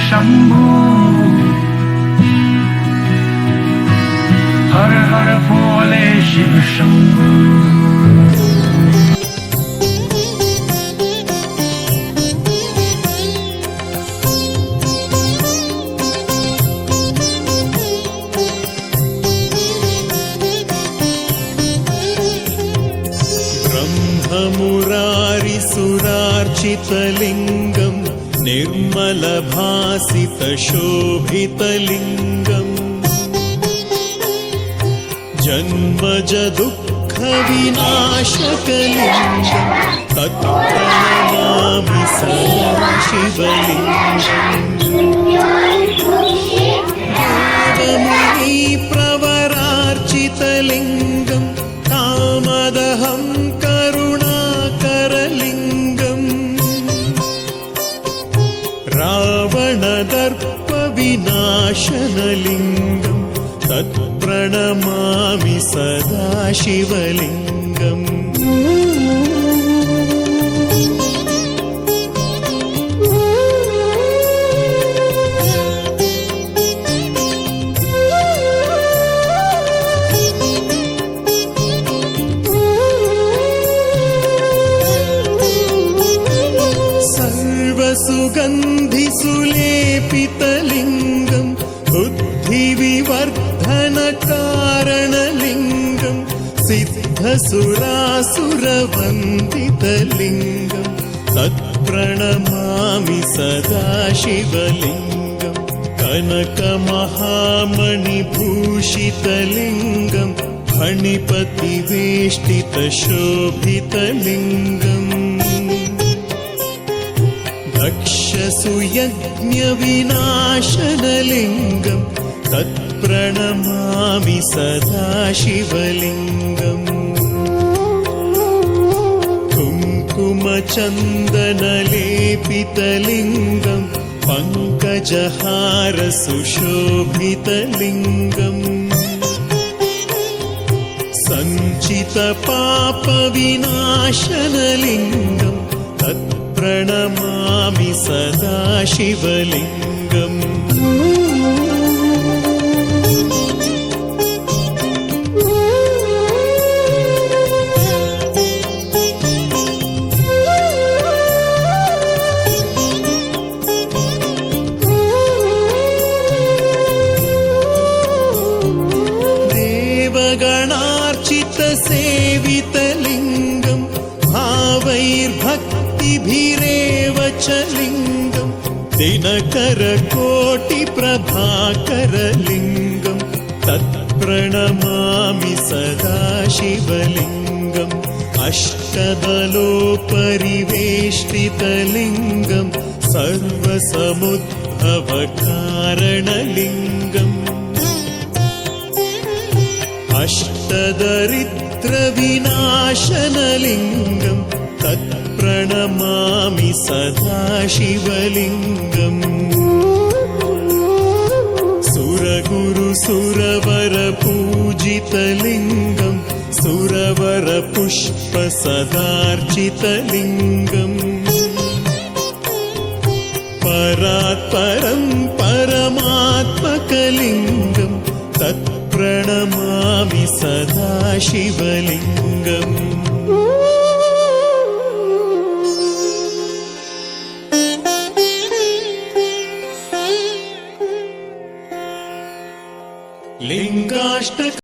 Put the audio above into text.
शंभू हर हर भोले शिव शंभू। ब्रह्ममुरारिसुरार्चितलिङ्गम् निर्मलभासितशोभितलिङ्गम् जन्मजदुःखविनाशकलिङ्गम् तत्प्रणमामि सदा शिवलिङ्गम्। देवमुनिप्रवरार्चितलिङ्गम् कामदहं करुणाकरलिङ्गम् रावणदर्पविनाशनलिङ्गम् तत्प्रणमामि सदा शिवलिङ्गम्। सर्वसुगन्धिसुलेपितलिङ्गम् बुद्धिविवर्धनकारणलिङ्गम् सिद्धसुरासुरवन्दितलिङ्गम् तत्प्रणमामि सदा शिवलिङ्गम्। कनकमहामणिभूषितलिङ्गम् फणिपतिवेष्टितशोभितलिङ्गम् दक्षसुयज्ञविनाशनलिङ्गम् तत्प्रणमामि सदा शिवलिङ्गम्। कुङ्कुमचन्दनलेपितलिङ्गम् पङ्कजहारसुशोभितलिङ्गम् सञ्चितपापविनाशनलिङ्गम् तत्प्रणमामि सदा शिवलिङ्गम्। देवगणार्चितसेवितलिङ्गम् भावैर्भक्तिभिरेव च लिङ्गम् दिनकरकोटिप्रभाकरलिङ्गम् तत्प्रणमामि सदा शिवलिङ्गम्। अष्टदलोपरिवेष्टितलिङ्गम् सर्वसमुद्भवकारणलिङ्गम् अष्टदरिद्रविनाशनलिङ्गम् तत्प्रणमामि सदा शिवलिङ्गम्। सुरगुरुसुरवरपूजितलिङ्गम् सुरवरपुष्पसदार्चितलिङ्गम् परात्परं परमात्मकलिङ्गम् तत्प्रणमामि सदा शिवलिङ्गम्। लिङ्गाष्टक